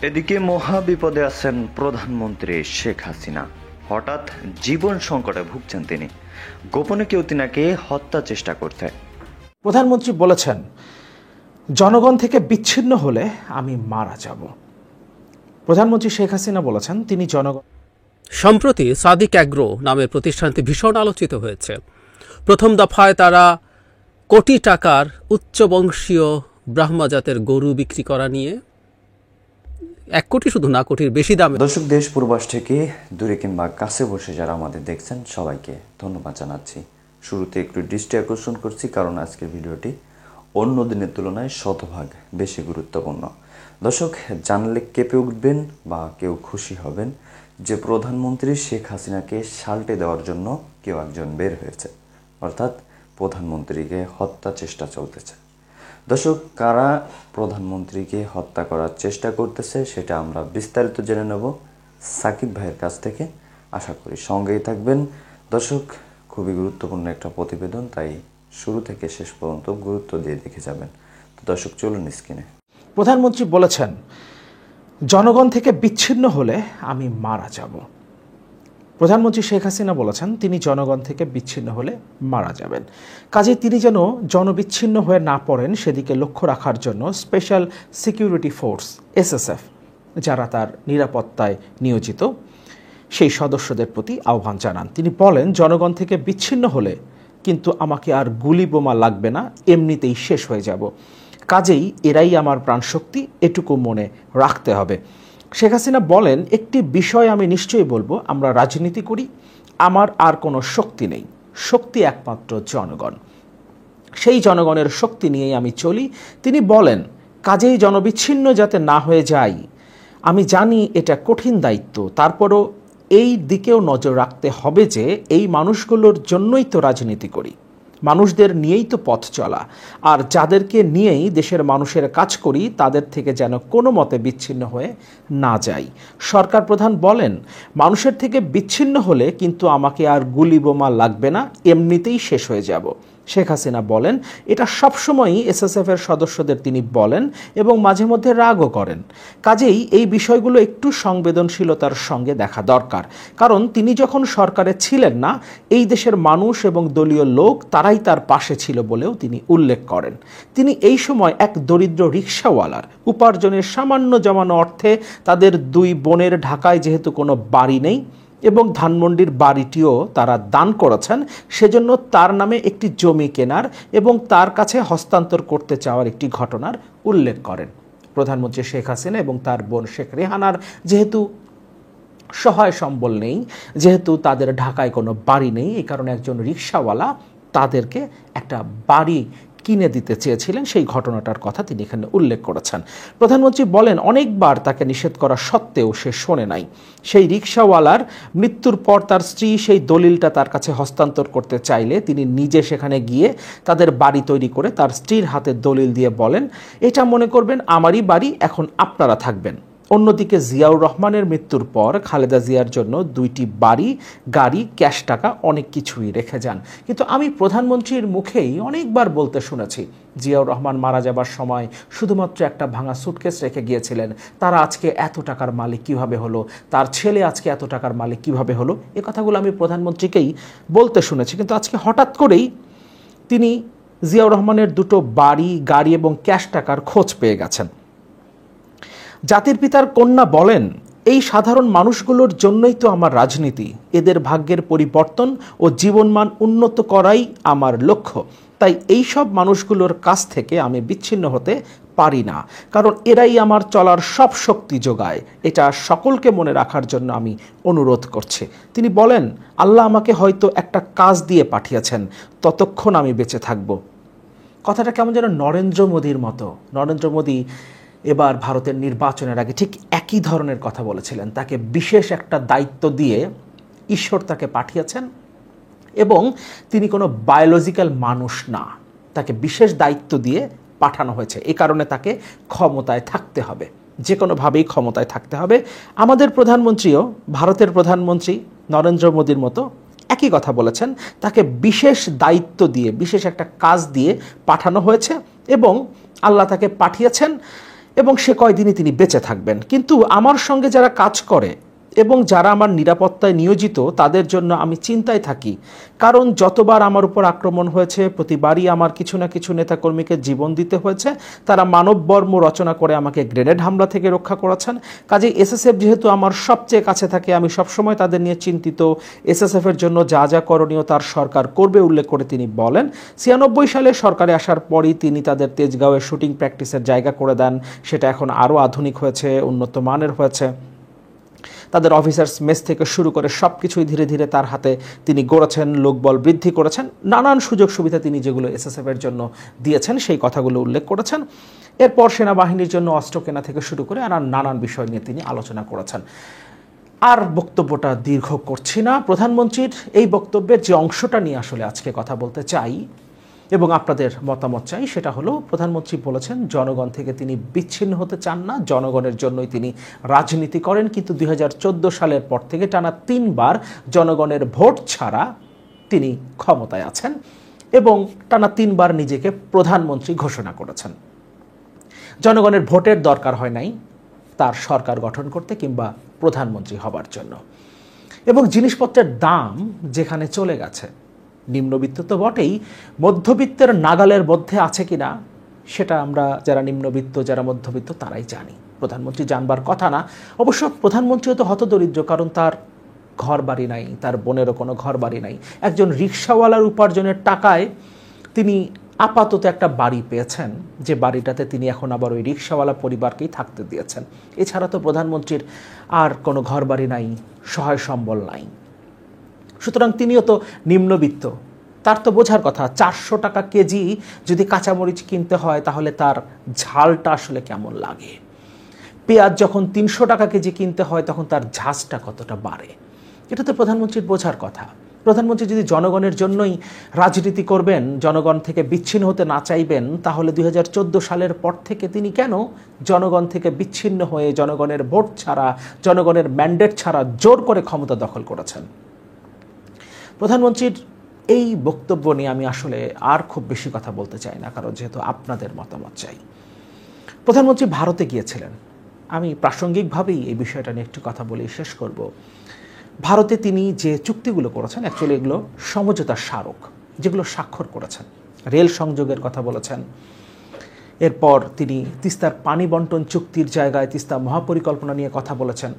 এদিকে মহা বিপদে আছেন প্রধানমন্ত্রী শেখ হাসিনা। হঠাৎ জীবন সংকটে ভুগছেন তিনি। গোপনে কেউ তিনাকে হত্যা চেষ্টা করছে। প্রধানমন্ত্রী বলেছেন, জনগণ থেকে বিচ্ছিন্ন হলে আমি মারা যাব। প্রধানমন্ত্রী শেখ হাসিনা বলেছেন তিনি জনগণ। সম্প্রতি সাদিক অ্যাগ্রো নামের প্রতিষ্ঠানটি ভীষণ আলোচিত হয়েছে। প্রথম দফায় তারা কোটি টাকার উচ্চবংশীয় ব্রাহ্মা জাতের গরু বিক্রি করা নিয়ে 1 কোটি শুধু না, কোটির বেশি দামে। দর্শক, দেশ প্রবাস থেকে দূরে কিংবা কাছে বসে যারা আমাদের দেখছেন সবাইকে ধন্যবাদ জানাচ্ছি। শুরুতে একটু দৃষ্টি আকর্ষণ করছি, কারণ আজকের ভিডিওটি অন্য দিনের তুলনায় শতভাগ বেশি গুরুত্বপূর্ণ। দর্শক, জানলে কেঁপে উঠবেন বা কেউ খুশি হবেন যে প্রধানমন্ত্রী শেখ হাসিনাকে সাল্টে দেওয়ার জন্য কেউ একজন বের হয়েছে, অর্থাৎ প্রধানমন্ত্রীকে হত্যা চেষ্টা চলতেছে। দর্শক, কারা প্রধানমন্ত্রীকে হত্যা করার চেষ্টা করতেছে সেটা আমরা বিস্তারিত জেনে নেব সাকিব ভাইয়ের কাছ থেকে। আশা করি সঙ্গেই থাকবেন। দর্শক, খুবই গুরুত্বপূর্ণ একটা প্রতিবেদন, তাই শুরু থেকে শেষ পর্যন্ত গুরুত্ব দিয়ে দেখে যাবেন। তো দর্শক, চলুন স্ক্রিনে। প্রধানমন্ত্রী বলেছেন, জনগণ থেকে বিচ্ছিন্ন হলে আমি মারা যাব। প্রধানমন্ত্রী শেখ হাসিনা বলেছেন তিনি জনগণ থেকে বিচ্ছিন্ন হলে মারা যাবেন। কাজে তিনি যেন জনবিচ্ছিন্ন হয়ে না পড়েন সেদিকে লক্ষ্য রাখার জন্য স্পেশাল সিকিউরিটি ফোর্স SSF যারা তার নিরাপত্তায় নিয়োজিত সেই সদস্যদের প্রতি আহ্বান জানান। তিনি বলেন, জনগণ থেকে বিচ্ছিন্ন হলে কিন্তু আমাকে আর গুলি বোমা লাগবে না, এমনিতেই শেষ হয়ে যাব। কাজেই এরাই আমার প্রাণশক্তি, এটুকু মনে রাখতে হবে। শেখ হাসিনা বলেন, একটি বিষয় আমি নিশ্চয়ই বলবো, আমরা রাজনীতি করি, আমার আর কোনো শক্তি নেই, শক্তি একমাত্র জনগণ, সেই জনগণের শক্তি নিয়েই আমি চলি। তিনি বলেন, কাজেই জনবিচ্ছিন্ন যাতে না হয়ে যাই। আমি জানি এটা কঠিন দায়িত্ব, তারপরও এই দিকেও নজর রাখতে হবে যে এই মানুষগুলোর জন্যই তো রাজনীতি করি, মানুষদের নিয়েই তো পথ চলা, আর যাদেরকে নিয়েই দেশের মানুষের কাজ করি তাদের থেকে যেন কোনো মতে বিচ্ছিন্ন হয়ে না যাই। সরকার প্রধান বলেন, মানুষের থেকে বিচ্ছিন্ন হলে কিন্তু আমাকে আর গুলি বোমা লাগবে না, এমনিতেই শেষ হয়ে যাব। শেখ হাসিনা বলেন, এটা সবসময়ই SSF-এর সদস্যদের তিনি বলেন এবং মাঝে মধ্যে রাগও করেন। কাজেই এই বিষয়গুলো একটু সংবেদনশীলতার সঙ্গে দেখা দরকার, কারণ তিনি যখন সরকারে ছিলেন না, এই দেশের মানুষ এবং দলীয় লোক তারাই তার পাশে ছিল বলেও তিনি উল্লেখ করেন। তিনি এই সময় এক দরিদ্র রিকশাওয়ালার উপার্জনের সামান্য জমানো অর্থে তাদের 2 বোনের ঢাকায় যেহেতু কোনো বাড়ি নেই এবং ধানমন্ডির বাড়িটিও তারা দান করেছেন, সেজন্য তার নামে একটি জমি কেনার এবং তার কাছে হস্তান্তর করতে চাওয়ার একটি ঘটনার উল্লেখ করেন। প্রধানমন্ত্রী শেখ হাসিনা এবং তার বোন শেখ রেহানার যেহেতু সহায় সম্বল নেই, যেহেতু তাদের ঢাকায় কোনো বাড়ি নেই, এই কারণে একজন রিকশাওয়ালা তাদেরকে একটা বাড়ি কিনে দিতে চেয়েছিলেন, সেই ঘটনাটার কথা তিনি এখানে উল্লেখ করেছেন। প্রধানমন্ত্রী বলেন, অনেকবার তাকে নিষেধ করা সত্ত্বেও সে শোনে নাই। সেই রিকশাওয়ালার মৃত্যুর পর তার স্ত্রী সেই দলিলটা তার কাছে হস্তান্তর করতে চাইলে তিনি নিজে সেখানে গিয়ে তাদের বাড়ি তৈরি করে তার স্ত্রীর হাতে দলিল দিয়ে বলেন, এটা মনে করবেন আমারই বাড়ি, এখন আপনারা থাকবেন। অন্যদিকে জিয়াউর রহমানের মৃত্যুর পর খালেদা জিয়ার জন্য 2টি বাড়ি, গাড়ি, ক্যাশ টাকা অনেক কিছুই রেখে যান। কিন্তু আমি প্রধানমন্ত্রীর মুখেই অনেকবার বলতে শুনেছি, জিয়াউর রহমান মারা যাবার সময় শুধুমাত্র একটা ভাঙা সুটকেস রেখে গিয়েছিলেন, তারা আজকে এত টাকার মালিক কিভাবে হলো, তার ছেলে আজকে এত টাকার মালিক কিভাবে হলো, এ কথাগুলো আমি প্রধানমন্ত্রীকেই বলতে শুনেছি। কিন্তু আজকে হঠাৎ করেই তিনি জিয়াউর রহমানের 2টো বাড়ি, গাড়ি এবং ক্যাশ টাকার খোঁজ পেয়ে গেছেন। জাতির পিতার কন্যা বলেন, এই সাধারণ মানুষগুলোর জন্যই তো আমার রাজনীতি, এদের ভাগ্যের পরিবর্তন ও জীবনমান উন্নত করাই আমার লক্ষ্য। তাই এই সব মানুষগুলোর কাছ থেকে আমি বিচ্ছিন্ন হতে পারি না, কারণ এরাই আমার চলার সব শক্তি যোগায়। এটা সকলকে মনে রাখার জন্য আমি অনুরোধ করছি। তিনি বলেন, আল্লাহ আমাকে হয়তো একটা কাজ দিয়ে পাঠিয়েছেন, ততক্ষণ আমি বেঁচে থাকব। কথাটা কেমন যেন নরেন্দ্র মোদীর মতো। নরেন্দ্র মোদী এবার ভারতের নির্বাচনের আগে ঠিক একই ধরনের কথা বলেছিলেন। তাকে বিশেষ একটা দায়িত্ব দিয়ে ঈশ্বর তাকে পাঠিয়েছেন এবং তিনি কোনো বায়োলজিক্যাল মানুষ না, তাকে বিশেষ দায়িত্ব দিয়ে পাঠানো হয়েছে। এই কারণে তাকে ক্ষমতায় থাকতে হবে, যে কোনোভাবেই ক্ষমতায় থাকতে হবে। আমাদের প্রধানমন্ত্রীও ভারতের প্রধানমন্ত্রী নরেন্দ্র মোদীর মতো একই কথা বলেছেন, তাকে বিশেষ দায়িত্ব দিয়ে, বিশেষ একটা কাজ দিয়ে পাঠানো হয়েছে এবং আল্লাহ তাকে পাঠিয়েছেন এবং সে কয়দিনই তিনি বেঁচে থাকবেন। কিন্তু আমার সঙ্গে যারা কাজ করে এবং যারা আমার নিরাপত্তায় নিয়োজিত তাদের জন্য আমি চিন্তায় থাকি, কারণ যতবার আমার উপর আক্রমণ হয়েছে প্রতিবারই আমার কিছু না কিছু নেতাকর্মীকে জীবন দিতে হয়েছে। তারা মানববর্ম রচনা করে আমাকে গ্রেনেড হামলা থেকে রক্ষা করেছেন। কাজেই এসএসএফ যেহেতু আমার সবচেয়ে কাছে থাকে, আমি সবসময় তাদের নিয়ে চিন্তিত। এসএসএফের জন্য যা যা করণীয় তার সরকার করবে উল্লেখ করে তিনি বলেন। 96 সালে সরকারে আসার পরই তিনি তাদের তেজগাঁওয়ে শুটিং প্র্যাকটিসের জায়গা করে দেন। সেটা এখন আরও আধুনিক হয়েছে, উন্নত মানের হয়েছে। তাদের অফিসার্স মেস থেকে শুরু করে সব কিছুই ধীরে ধীরে তার হাতে তিনি গড়েছেন, লোকবল বৃদ্ধি করেছেন, নানান সুযোগ সুবিধা তিনি যেগুলো এসএসএফের জন্য দিয়েছেন সেই কথাগুলো উল্লেখ করেছেন। এরপর সেনাবাহিনীর জন্য অস্ত্র কেনা থেকে শুরু করে নানান বিষয় নিয়ে তিনি আলোচনা করেছেন। আর বক্তব্যটা দীর্ঘ করছি না। প্রধানমন্ত্রীর এই বক্তব্যের যে অংশটা নিয়ে আসলে আজকে কথা বলতে চাই এবং আপনাদের মতামত চাই, সেটা হলো প্রধানমন্ত্রী বলেছেন জনগণ থেকে তিনি বিচ্ছিন্ন হতে চান না, জনগণের জন্যই তিনি রাজনীতি করেন। কিন্তু 2014 সালের পর থেকে টানা 3 বার জনগণের ভোট ছাড়া তিনি ক্ষমতায় আছেন এবং টানা 3 বার নিজেকে প্রধানমন্ত্রী ঘোষণা করেছেন। জনগণের ভোটের দরকার হয় নাই তার সরকার গঠন করতে কিংবা প্রধানমন্ত্রী হবার জন্য। এবং জিনিসপত্রের দাম যেখানে চলে গেছে, নিম্নবিত্ত তো বটেই, মধ্যবিত্তের নাগালের মধ্যে আছে কিনা সেটা আমরা যারা নিম্নবিত্ত যারা মধ্যবিত্ত তারাই জানি। প্রধানমন্ত্রী জানবার কথা না। অবশ্য প্রধানমন্ত্রীও তো হতদরিদ্র, কারণ তার ঘর বাড়ি নাই, তার বোনেরও কোনো ঘর বাড়ি নাই। একজন রিক্সাওয়ালার উপার্জনের টাকায় তিনি আপাতত একটা বাড়ি পেয়েছেন, যে বাড়িটাতে তিনি এখন আবার ওই রিক্সাওয়ালা পরিবারকেই থাকতে দিয়েছেন। এছাড়া তো প্রধানমন্ত্রীর আর কোনো ঘর বাড়ি নাই, সহায় সম্বল নাই। সুতরাং তিনিও তো নিম্নবিত্ত, তার তো বোঝার কথা 400 টাকা কেজি যদি কাঁচামরিচ কিনতে হয় তাহলে তার ঝালটা আসলে কেমন লাগে। পেঁয়াজ যখন 300 টাকা কেজি কিনতে হয় তখন তার ঝাঁজটা কতটা বাড়ে, এটা তো প্রধানমন্ত্রীর বোঝার কথা। প্রধানমন্ত্রী যদি জনগণের জন্যই রাজনীতি করবেন, জনগণ থেকে বিচ্ছিন্ন হতে না চাইবেন, তাহলে 2014 সালের পর থেকে তিনি কেন জনগণ থেকে বিচ্ছিন্ন হয়ে জনগণের ভোট ছাড়া, জনগণের ম্যান্ডেট ছাড়া জোর করে ক্ষমতা দখল করেছেন? প্রধানমন্ত্রীর এই বক্তব্য নিয়ে আমি আসলে আর খুব বেশি কথা বলতে চাই না, কারণ যেহেতু আপনাদের মতামত চাই। প্রধানমন্ত্রী ভারতে গিয়েছিলেন, আমি প্রাসঙ্গিকভাবেই এই বিষয়টা নিয়ে একটু কথা বলেই শেষ করব। ভারতে তিনি যে চুক্তিগুলো করেছেন, অ্যাকচুয়ালি এগুলো সমঝোতার স্মারক, যেগুলো স্বাক্ষর করেছেন। রেল সংযোগের কথা বলেছেন, এরপর তিনি তিস্তার পানি বন্টন চুক্তির জায়গায় তিস্তা মহাপরিকল্পনা নিয়ে কথা বলেছেন।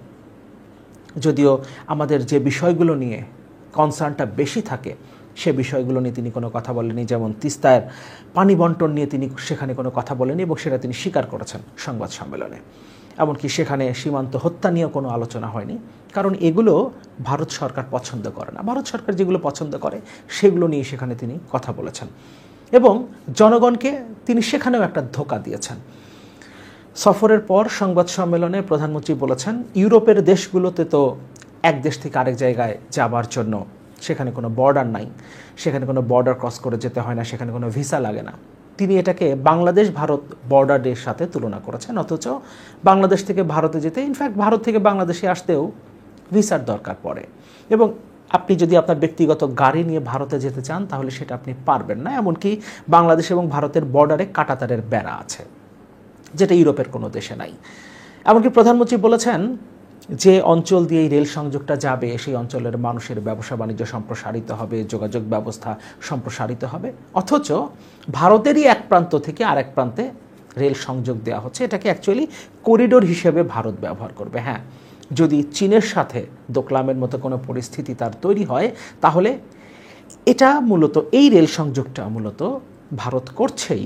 যদিও আমাদের যে বিষয়গুলো নিয়ে কনসার্নটা বেশি থাকে সে বিষয়গুলো নিয়ে তিনি কোনো কথা বলেননি, যেমন তিস্তার পানি বন্টন নিয়ে তিনি সেখানে কোনো কথা বলেননি এবং সেটা তিনি স্বীকার করেছেন সংবাদ সম্মেলনে। এমনকি সেখানে সীমান্ত হত্যা নিয়েও কোনো আলোচনা হয়নি, কারণ এগুলো ভারত সরকার পছন্দ করে না। ভারত সরকার যেগুলো পছন্দ করে সেগুলো নিয়ে সেখানে তিনি কথা বলেছেন এবং জনগণকে তিনি সেখানেও একটা ধোঁকা দিয়েছেন। সফরের পর সংবাদ সম্মেলনে প্রধানমন্ত্রী বলেছেন ইউরোপের দেশগুলোতে তো এক দেশ থেকে আরেক জায়গায় যাবার জন্য সেখানে কোনো বর্ডার নাই, সেখানে কোনো বর্ডার ক্রস করে যেতে হয় না, সেখানে কোনো ভিসা লাগে না। তিনি এটাকে বাংলাদেশ ভারত বর্ডারের সাথে তুলনা করেছেন, অথচ বাংলাদেশ থেকে ভারতে যেতে, ইনফ্যাক্ট ভারত থেকে বাংলাদেশে আসতেও ভিসার দরকার পড়ে এবং আপনি যদি আপনার ব্যক্তিগত গাড়ি নিয়ে ভারতে যেতে চান তাহলে সেটা আপনি পারবেন না। এমনকি বাংলাদেশ এবং ভারতের বর্ডারে কাঁটাতারের বেড়া আছে, যেটা ইউরোপের কোনো দেশে নাই। এমনকি প্রধানমন্ত্রী বলেছেন যে অঞ্চল দিয়ে এই রেল সংযোগটা যাবে সেই অঞ্চলের মানুষের ব্যবসা বাণিজ্য সম্প্রসারিত হবে, যোগাযোগ ব্যবস্থা সম্প্রসারিত হবে, অথচ ভারতেরই এক প্রান্ত থেকে আরেক প্রান্তে রেল সংযোগ দেওয়া হচ্ছে। এটাকে অ্যাকচুয়ালি করিডোর হিসেবে ভারত ব্যবহার করবে। হ্যাঁ, যদি চীনের সাথে দোকলামের মতো কোনো পরিস্থিতি তার তৈরি হয় তাহলে এটা মূলত এই রেল সংযোগটা মূলত ভারত করছেই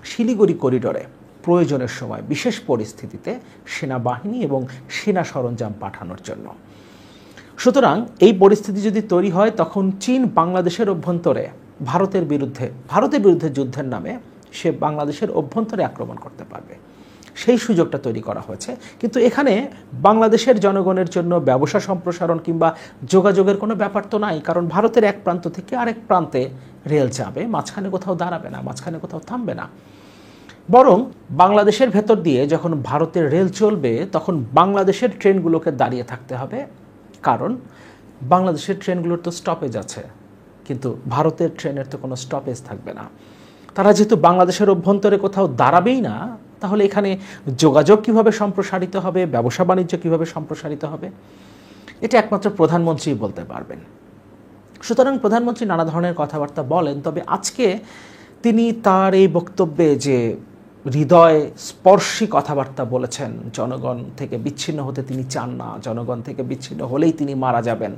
শিলিগুড়ি করিডোরে প্রয়োজনের সময় বিশেষ পরিস্থিতিতে সেনাবাহিনী এবং সেনা সরঞ্জাম পাঠানোর জন্য। সুতরাং এই পরিস্থিতি যদি তৈরি হয় তখন চীন বাংলাদেশের অভ্যন্তরে ভারতের বিরুদ্ধে যুদ্ধের নামে সে বাংলাদেশের অভ্যন্তরে আক্রমণ করতে পারবে, সেই সুযোগটা তৈরি করা হয়েছে। কিন্তু এখানে বাংলাদেশের জনগণের জন্য ব্যবসা সম্প্রসারণ কিংবা যোগাযোগের কোনো ব্যাপার তো নাই, কারণ ভারতের এক প্রান্ত থেকে আরেক প্রান্তে রেল যাবে, মাঝখানে কোথাও দাঁড়াবে না, মাঝখানে কোথাও থামবে না। বরং বাংলাদেশের ভেতর দিয়ে যখন ভারতের রেল চলবে তখন বাংলাদেশের ট্রেনগুলোকে দাঁড়িয়ে থাকতে হবে, কারণ বাংলাদেশের ট্রেনগুলোর তো স্টপেজ আছে, কিন্তু ভারতের ট্রেনের তো কোনো স্টপেজ থাকবে না। তারা যেহেতু বাংলাদেশের অভ্যন্তরে কোথাও দাঁড়াবেই না, তাহলে এখানে যোগাযোগ কিভাবে সম্প্রসারিত হবে, ব্যবসা বাণিজ্য কিভাবে সম্প্রসারিত হবে, এটা একমাত্র প্রধানমন্ত্রী বলতে পারবেন। সুতরাং প্রধানমন্ত্রী নানা ধরনের কথাবার্তা বলেন, তবে আজকে তিনি তার এই বক্তব্যে যে হৃদয় স্পর্শী কথাবার্তা বলেছেন, জনগণ থেকে বিচ্ছিন্ন হতে তিনি চান না, জনগণ থেকে বিচ্ছিন্ন হলেই তিনি মারা যাবেন,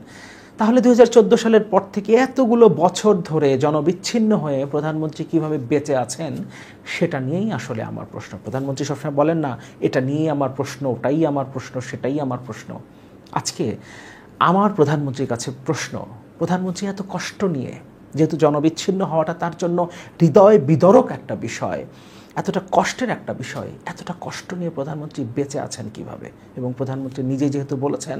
তাহলে 2014 সালের পর থেকে এতগুলো বছর ধরে জনবিচ্ছিন্ন হয়ে প্রধানমন্ত্রী কিভাবে বেঁচে আছেন সেটা নিয়েই আসলে আমার প্রশ্ন। প্রধানমন্ত্রী সবসময় বলেন না এটা নিয়েই আমার প্রশ্ন, ওটাই আমার প্রশ্ন, সেটাই আমার প্রশ্ন। আজকে আমার প্রধানমন্ত্রীর কাছে প্রশ্ন, প্রধানমন্ত্রী এত কষ্ট নিয়ে, যেহেতু জনবিচ্ছিন্ন হওয়াটা তার জন্য হৃদয় বিদরক একটা বিষয়, এতটা কষ্টের একটা বিষয়, এতটা কষ্ট নিয়ে প্রধানমন্ত্রী বেঁচে আছেন কিভাবে? এবং প্রধানমন্ত্রী নিজে যেহেতু বলেছেন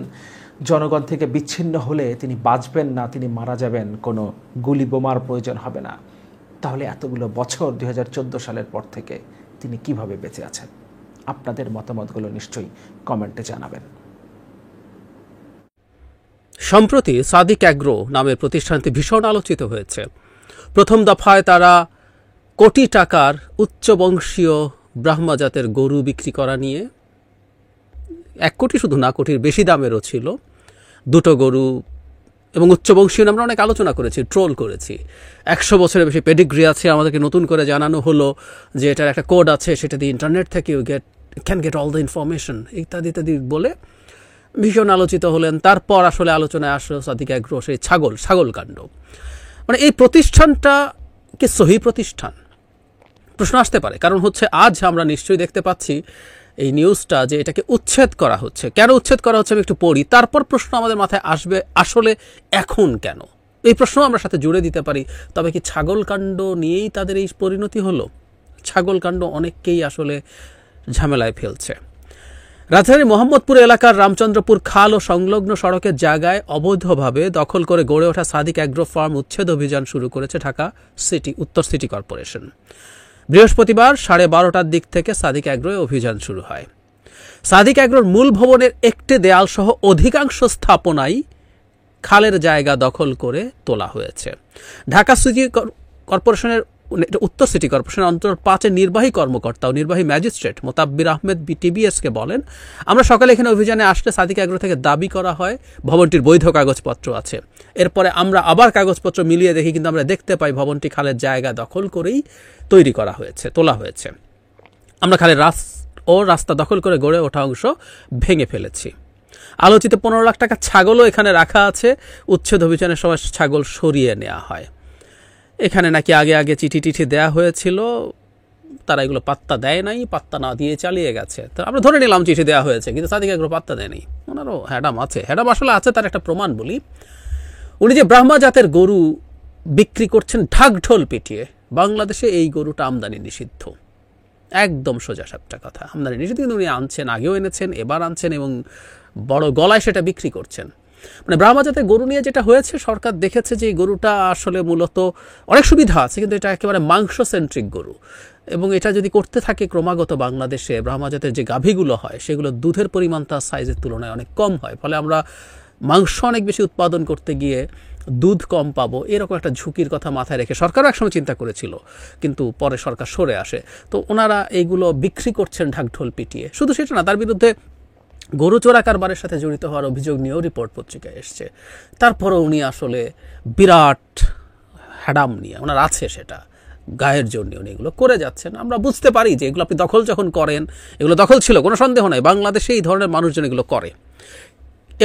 জনগণ থেকে বিচ্ছিন্ন হলে তিনি বাঁচবেন না, তিনি মারা যাবেন, কোনো গুলি বোমার প্রয়োজন হবে না, তাহলে এতগুলো বছর 2014 সালের পর থেকে তিনি কিভাবে বেঁচে আছেন? আপনাদের মতামতগুলো নিশ্চয়ই কমেন্টে জানাবেন। সম্প্রতি সাদিক অ্যাগ্রো নামের প্রতিষ্ঠানটি ভীষণ আলোচিত হয়েছে। প্রথম দফায় তারা কোটি টাকার উচ্চবংশীয় ব্রাহ্মা জাতের গরু বিক্রি করা নিয়ে, 1 কোটি শুধু না, কোটির বেশি দামেরও ছিল, 2টো গরু এবং উচ্চবংশীয় আমরা অনেক আলোচনা করেছি, ট্রোল করেছি। 100 বছরের বেশি পেডিগ্রি আছে, আমাদেরকে নতুন করে জানানো হলো যে এটার একটা কোড আছে, সেটা দিয়ে ইন্টারনেট থেকে can get all the information ইত্যাদি ইত্যাদি বলে ভীষণ আলোচিত হলেন। তারপর আসলে আলোচনায় আসলো সাদিক অ্যাগ্রো সেই ছাগল কাণ্ড। মানে এই প্রতিষ্ঠানটা কি সহি প্রতিষ্ঠান? প্রশ্ন আসতে পারে, কারণ হচ্ছে আজ আমরা নিশ্চয়ই দেখতে পাচ্ছি এই নিউজটা যে এটাকে উচ্ছেদ করা হচ্ছে। কেন উচ্ছেদ করা হচ্ছে আমি একটু পড়ি, তারপর প্রশ্ন আমাদের মাথায় আসবে আসলে এখন কেন, এই প্রশ্ন আমরা সাথে জুড়ে দিতে পারি। তবে কি ছাগল কাণ্ড নিয়েই তাদের এই পরিণতি হলো? ছাগল কাণ্ড অনেককেই আসলে ঝামেলায় ফেলছে। রাজধানীর মোহাম্মদপুর এলাকার রামচন্দ্রপুর খাল ও সংলগ্ন সড়কের জায়গায় অবৈধভাবে দখল করে গড়ে ওঠা সাদিক অ্যাগ্রো ফার্ম উচ্ছেদ অভিযান শুরু করেছে ঢাকা উত্তর সিটি কর্পোরেশন। বৃহস্পতিবার 12:30টার দিক থেকে সাদিক অ্যাগ্রোয় অভিযান শুরু হয়। সাদিক অ্যাগ্রোর মূল ভবনের একটি দেয়াল সহ অধিকাংশ স্থাপনাই খালের জায়গা দখল করে তোলা হয়েছে। ঢাকা সিটি কর্পোরেশনের উত্তর সিটি কর্পোরেশনের অঞ্চল 5-এর নির্বাহী কর্মকর্তা ও নির্বাহী ম্যাজিস্ট্রেট মোতাব্বির আহমেদ টিবিএসকে বলেন, আমরা সকালে এখানে অভিযানে আসলে সাদিক অ্যাগ্রো থেকে দাবি করা হয় ভবনটির বৈধ কাগজপত্র আছে। এরপরে আমরা আবার কাগজপত্র মিলিয়ে দেখি, কিন্তু আমরা দেখতে পাই ভবনটি খালের জায়গা দখল করেই তৈরি করা হয়েছে, তোলা হয়েছে। আমরা খালের রাস্তা দখল করে গড়ে ওঠা অংশ ভেঙে ফেলেছি। আলোচিত 15 লাখ টাকা ছাগলও এখানে রাখা আছে। উচ্ছেদ অভিযানের সময় ছাগল সরিয়ে নেওয়া হয়। এখানে নাকি আগে চিঠি দেয়া হয়েছিল, তারা এগুলো পাত্তা দেয় নাই, পাত্তা না দিয়ে চালিয়ে গেছে। তো আমরা ধরে নিলাম চিঠি দেওয়া হয়েছে, কিন্তু সাদিক অ্যাগ্রো পাত্তা দেয়নি। ওনারও হ্যাডাম আছে, হ্যাডাম আসলে আছে, তার একটা প্রমাণ বলি। উনি যে ব্রাহ্মা জাতের গরু বিক্রি করছেন ঢাকঢোল পিটিয়ে, বাংলাদেশে এই গরুটা আমদানি নিষিদ্ধ, একদম সোজা সাপটা কথা, আমদানি নিষিদ্ধ। কিন্তু উনি আনছেন, আগেও এনেছেন, এবার আনছেন এবং বড় গলায় সেটা বিক্রি করছেন। মানে ব্রাহ্মা জাতের গরু নিয়ে যেটা হয়েছে, সরকার দেখেছে যে এই গরুটা আসলে মূলত অনেক সুবিধা আছে, কিন্তু এটা একেবারে মাংস সেন্ট্রিক গরু, এবং এটা যদি করতে থাকে ক্রমাগত বাংলাদেশে ব্রাহ্মা জাতের যে গাভীগুলো হয় সেগুলো দুধের পরিমাণ তার সাইজের তুলনায় অনেক কম হয়, ফলে আমরা মাংস অনেক বেশি উৎপাদন করতে গিয়ে দুধ কম পাবো, এরকম একটা ঝুঁকির কথা মাথায় রেখে সরকারও একসময় চিন্তা করেছিল, কিন্তু পরে সরকার সরে আসে। তো ওনারা এইগুলো বিক্রি করছেন ঢাকঢোল পিটিয়ে। শুধু সেটা না, তার বিরুদ্ধে গরু চোরা কারবারের সাথে জড়িত হওয়ার অভিযোগ নিয়েও রিপোর্ট পত্রিকায় এসছে। তারপরও উনি আসলে বিরাট হ্যাডাম নিয়ে ওনার আছে, সেটা গায়ের জন্য উনি এগুলো করে যাচ্ছেন। আমরা বুঝতে পারি যে এগুলো আপনি দখল যখন করেন, এগুলো দখল ছিল, কোনো সন্দেহ নাই, বাংলাদেশে এই ধরনের মানুষজন এগুলো করে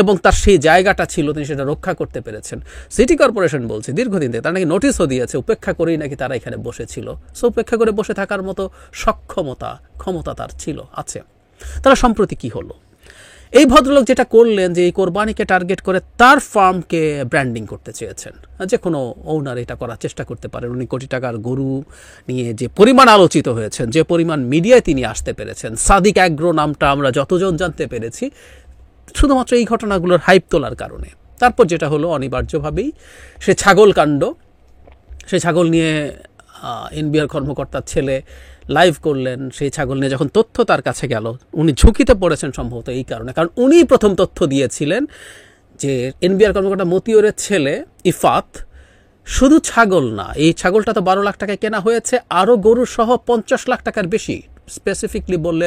এবং তার সেই জায়গাটা ছিল, তিনি সেটা রক্ষা করতে পেরেছেন। সিটি কর্পোরেশন বলছে দীর্ঘদিন থেকে তারা নাকি নোটিশও দিয়েছে, উপেক্ষা করেই নাকি তারা এখানে বসেছিল। সো উপেক্ষা করে বসে থাকার মতো ক্ষমতা তার ছিল, আছে। তারা সম্প্রতি কি হলো? এই ভদ্রলোক যেটা করলেন যে এই কোরবানিকে টার্গেট করে তার ফার্মকে ব্র্যান্ডিং করতে চেয়েছেন। যে কোনো ওনার এটা করার চেষ্টা করতে পারেন। উনি কোটি টাকার গরু নিয়ে যে পরিমাণ আলোচিত হয়েছেন, যে পরিমাণ মিডিয়ায় তিনি আসতে পেরেছেন, সাদিক অ্যাগ্রো নামটা আমরা যতজন জানতে পেরেছি শুধুমাত্র এই ঘটনাগুলোর হাইপ তোলার কারণে। তারপর যেটা হলো, অনিবার্যভাবেই সে ছাগল কাণ্ড, সে ছাগল নিয়ে এনবিআর কর্মকর্তার ছেলে লাইভ করলেন। সেই ছাগল নিয়ে যখন তথ্য তার কাছে গেল, উনি ঝুঁকিতে পড়েছেন সম্ভবত এই কারণে, কারণ উনি প্রথম তথ্য দিয়েছিলেন যে এনবিআর কর্মকর্তা মতিউরের ছেলে ইফাত শুধু ছাগল না, এই ছাগলটা তো 12 লাখ টাকায় কেনা হয়েছে, আরও গরু সহ 50 লাখ টাকার বেশি, স্পেসিফিকলি বললে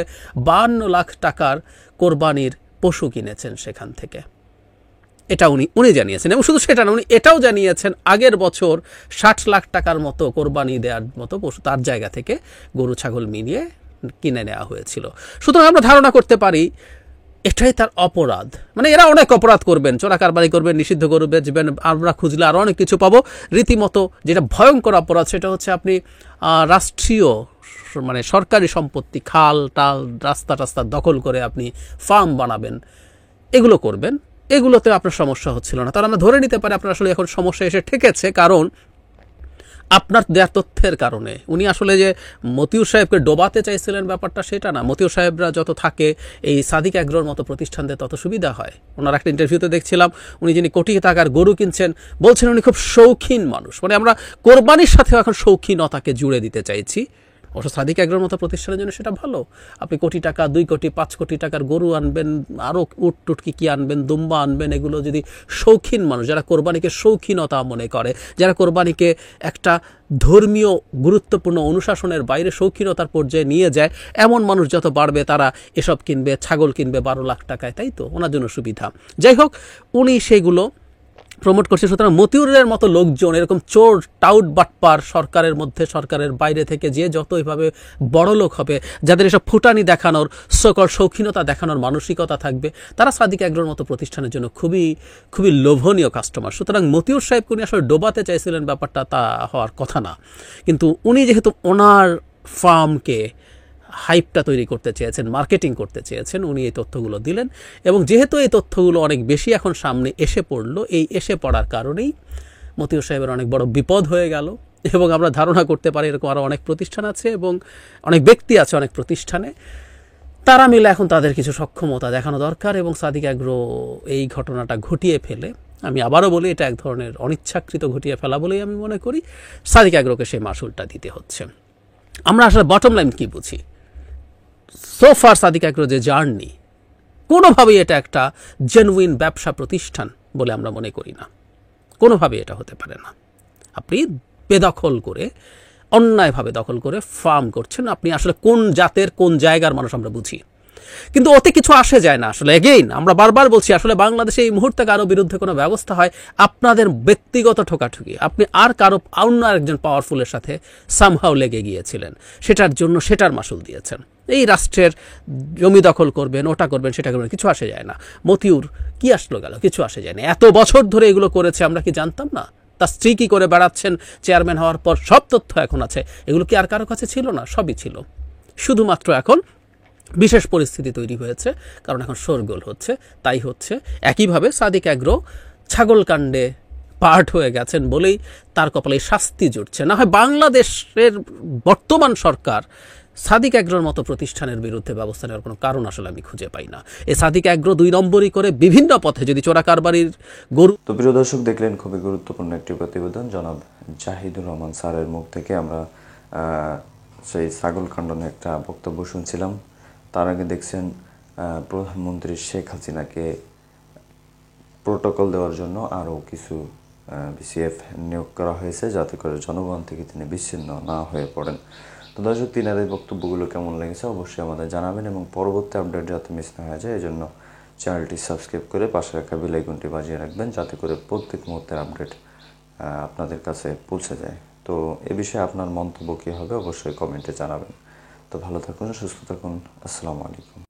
52 লাখ টাকার কোরবানির পশু কিনেছেন সেখান থেকে। এটা উনি জানিয়েছেন, এবং শুধু সেটা না, উনি এটাও জানিয়েছেন আগের বছর 60 লাখ টাকার মতো কোরবানি দেওয়ার মতো পশু তার জায়গা থেকে গরু ছাগল মিলিয়ে কিনে নেওয়া হয়েছিল। সুতরাং আমরা ধারণা করতে পারি এটাই তার অপরাধ। মানে এরা অনেক অপরাধ করবেন, চোরা কারবারি করবেন, নিষিদ্ধ গরু বেচবেন, আমরা খুঁজলে আরও অনেক কিছু পাবো। রীতিমতো যেটা ভয়ঙ্কর অপরাধ সেটা হচ্ছে আপনি রাষ্ট্রীয় মানে সরকারি সম্পত্তি, খাল টাল রাস্তা টাস্তা দখল করে আপনি ফার্ম বানাবেন, এগুলো করবেন। এগুলোতে আপনার সমস্যা হচ্ছিল না, তাহলে আমরা ধরে নিতে পারি আপনার আসলে এখন সমস্যা এসে ঠেকেছে, কারণ আপনার দেওয়ার তথ্যের কারণে। উনি আসলে যে মতিউর সাহেবকে ডোবাতে চাইছিলেন ব্যাপারটা সেটা না। মতিউর সাহেবরা যত থাকে এই সাদিক অ্যাগ্রোর মতো প্রতিষ্ঠানদের তত সুবিধা হয়। ওনার একটা ইন্টারভিউতে দেখছিলাম উনি যিনি কোটি টাকার গরু কিনছেন বলছেন উনি খুব শৌখিন মানুষ। মানে আমরা কোরবানির সাথেও এখন শৌখিনতাকে জুড়ে দিতে চাইছি। অবশ্য সাদিক অ্যাগ্রোর মতো প্রতিষ্ঠানের জন্য সেটা ভালো। আপনি কোটি টাকা, 2 কোটি 5 কোটি টাকার গরু আনবেন, আরও উট টুটকি কি আনবেন, দুম্বা আনবেন, এগুলো যদি শৌখিন মানুষ যারা কোরবানিকে শৌখিনতা মনে করে, যারা কোরবানিকে একটা ধর্মীয় গুরুত্বপূর্ণ অনুশাসনের বাইরে শৌখিনতার পর্যায়ে নিয়ে যায়, এমন মানুষ যত বাড়বে তারা এসব কিনবে, ছাগল কিনবে 12 লাখ টাকায়, তাই তো ওনার জন্য সুবিধা। যাই হোক, উনি সেগুলো প্রমোট করছে। সুতরাং মতিউরের মতো লোকজন, এরকম চোর টাউট বাটপার সরকারের মধ্যে সরকারের বাইরে থেকে যে যত এইভাবে বড় লোক হবে, যাদের এসব ফুটানি দেখানোর সকল শৌখিনতা দেখানোর মানসিকতা থাকবে, তারা সাদিক অ্যাগ্রোর মতো প্রতিষ্ঠানের জন্য খুবই খুবই লোভনীয় কাস্টমার। সুতরাং মতিউর সাহেবকে উনি আসলে ডোবাতে চাইছিলেন, ব্যাপারটা তা হওয়ার কথা না। কিন্তু উনি যেহেতু ওনার ফার্মকে হাইপটা তৈরি করতে চেয়েছেন, মার্কেটিং করতে চেয়েছেন, উনি এই তথ্যগুলো দিলেন। এবং যেহেতু এই তথ্যগুলো অনেক বেশি এখন সামনে এসে পড়লো, এই এসে পড়ার কারণেই মতিউর সাহেবের অনেক বড় বিপদ হয়ে গেল। এবং আমরা ধারণা করতে পারি এরকম আরও অনেক প্রতিষ্ঠান আছে এবং অনেক ব্যক্তি আছে অনেক প্রতিষ্ঠানে, তারা মিলে এখন তাদের কিছু সক্ষমতা দেখানো দরকার। এবং সাদিক অ্যাগ্রো এই ঘটনাটা ঘটিয়ে ফেলে, আমি আবারও বলি এটা এক ধরনের অনিচ্ছাকৃত ঘটিয়ে ফেলা বলেই আমি মনে করি, সাদিক অ্যাগ্রোকে সেই মাসুলটা দিতে হচ্ছে। আমরা আসলে বটম লাইন কি বুঝি? সো ফার সাদিক অ্যাগ্রো যে জার্নি, কোনোভাবেই এটা একটা জেনুইন ব্যবসা প্রতিষ্ঠান বলে আমরা মনে করি না। কোনোভাবেই এটা হতে পারে না। আপনি বেদখল করে, অন্যায়ভাবে দখল করে ফার্ম করছেন। আপনি আসলে কোন জাতের কোন জায়গার মানুষ আমরা বুঝি, কিন্তু ওতে কিছু আসে যায় না। আসলে এগেইন আমরা বারবার বলছি, আসলে বাংলাদেশে এই মুহূর্তে কারো বিরুদ্ধে কোনো ব্যবস্থা হয়, আপনাদের ব্যক্তিগত ঠোকাঠুকি, আপনি আর কারো অন্য আরেকজন পাওয়ারফুলের সাথে সামহাও লেগে গিয়েছিলেন, সেটার জন্য সেটার মাসুল দিয়েছেন। এই রাষ্ট্রের জমি দখল করবেন, ওটা করবেন, সেটা করবেন, কিছু আসে যায় না। মতিউর কি আসলো গেল, কিছু আসে যায় না। এত বছর ধরে এগুলো করেছে, আমরা কি জানতাম না? তার স্ত্রী কি করে বেড়াচ্ছেন চেয়ারম্যান হওয়ার পর, সব তথ্য এখন আছে। এগুলো কি আর কারো কাছে ছিল না? সবই ছিল। শুধুমাত্র এখন বিশেষ পরিস্থিতি তৈরি হয়েছে, কারণ এখন শোরগোল হচ্ছে, তাই হচ্ছে। একইভাবে সাদিক অ্যাগ্রো ছাগল কাণ্ডে পার্ট হয়ে গেছেন বলেই তার কপালে শাস্তি জুটছে। না হয় বাংলাদেশের বর্তমান সরকার সাদিক অ্যাগ্রোর মতো প্রতিষ্ঠানের বিরুদ্ধে ব্যবস্থা নেওয়ার কোনো কারণ আসলে আমি খুঁজে পাই না। এই সাদিক অ্যাগ্রো 2 নম্বরই করে বিভিন্ন পথে যদি চোরাকারবারির গরু। তো প্রিয় দর্শক, দেখলেন খুবই গুরুত্বপূর্ণ একটি প্রতিবেদন জনাব জাহিদুর রহমান স্যারের মুখ থেকে। আমরা সেই ছাগল কাণ্ডনে একটা বক্তব্য শুনছিলাম। তার আগে দেখছেন প্রধানমন্ত্রী শেখ হাসিনাকে প্রোটোকল দেওয়ার জন্য আরও কিছু বিসিএফ নিয়োগ করা হয়েছে, যাতে করে জনগণ থেকে তিনি বিচ্ছিন্ন না হয়ে পড়েন। তো দর্শক, তিনার এই বক্তব্যগুলো কেমন লেগেছে অবশ্যই আমাদের জানাবেন, এবং পরবর্তী আপডেট যাতে মিস না হয়ে যায় এই জন্য চ্যানেলটি সাবস্ক্রাইব করে পাশে রাখা বেল আইকনটি বাজিয়ে রাখবেন, যাতে করে প্রত্যেক মুহূর্তের আপডেট আপনাদের কাছে পৌঁছে যায়। তো এ বিষয়ে আপনার মন্তব্য কী হবে অবশ্যই কমেন্টে জানাবেন। তো ভালো থাকুন, সুস্থ থাকুন, আসসালামু আলাইকুম।